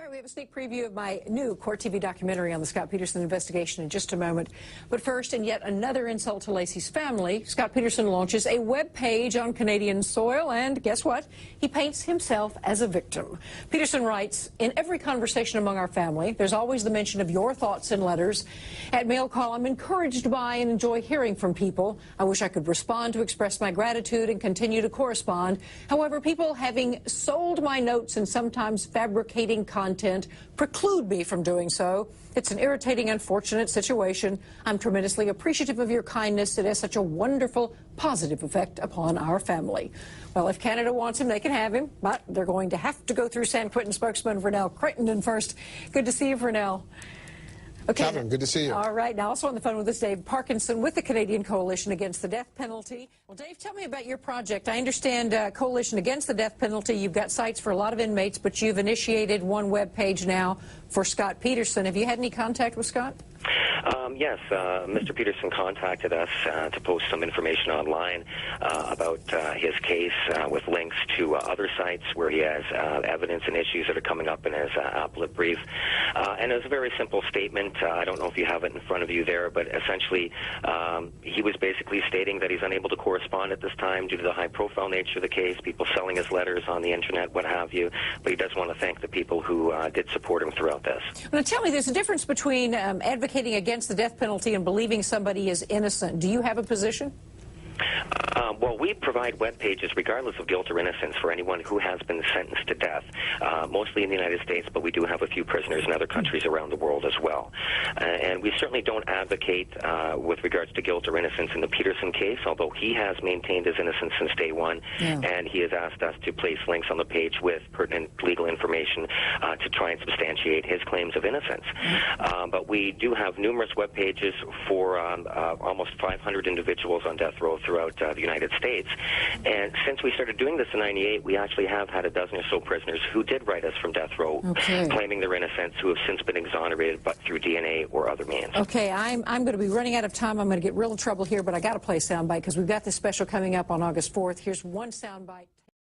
right, we have a sneak preview of my new Court TV documentary on the Scott Peterson investigation in just a moment. But first, in yet another insult to Lacey's family, Scott Peterson launches a web page on Canadian soil, and guess what? He paints himself as a victim. Peterson writes, in every conversation among our family, there's always the mention of your thoughts in letters. At mail call, I'm encouraged by and enjoy hearing from people. I wish I could respond to express my gratitude and continue to correspond. However, people having sold my notes and sometimes fabricating content preclude me from doing so. It's an irritating, unfortunate situation. I'm tremendously appreciative of your kindness. It has such a wonderful, positive effect upon our family. Well, if Canada wants him, they can have him, but they're going to have to go through San Quentin spokesman Vernell Critendon first. Good to see you, Vernell. Okay. Catherine, good to see you. All right. Now, also on the phone with us, Dave Parkinson with the Canadian Coalition Against the Death Penalty. Well, Dave, tell me about your project. I understand Coalition Against the Death Penalty. You've got sites for a lot of inmates, but you've initiated one web page now for Scott Peterson. Have you had any contact with Scott? Yes, Mr. Peterson contacted us to post some information online about his case with links to other sites where he has evidence and issues that are coming up in his appellate brief. And it was a very simple statement. I don't know if you have it in front of you there, but essentially he was basically stating that he's unable to correspond at this time due to the high-profile nature of the case, people selling his letters on the Internet, what have you. But he does want to thank the people who did support him throughout this. Now, tell me, there's a difference between advocating against the death penalty and believing somebody is innocent. Do you have a position? Well, we provide web pages regardless of guilt or innocence for anyone who has been sentenced to death, mostly in the United States, but we do have a few prisoners in other countries around the world as well. And we certainly don't advocate with regards to guilt or innocence in the Peterson case, although he has maintained his innocence since day one, and he has asked us to place links on the page with pertinent legal information to try and substantiate his claims of innocence. But we do have numerous web pages for almost 500 individuals on death row throughout the United States. And since we started doing this in '98, we actually have had a dozen or so prisoners who did write us from death row, claiming their innocence, who have since been exonerated, but through DNA or other means. Okay, I'm going to be running out of time. I'm going to get real in trouble here, but I got to play a soundbite because we've got this special coming up on August 4th. Here's one soundbite.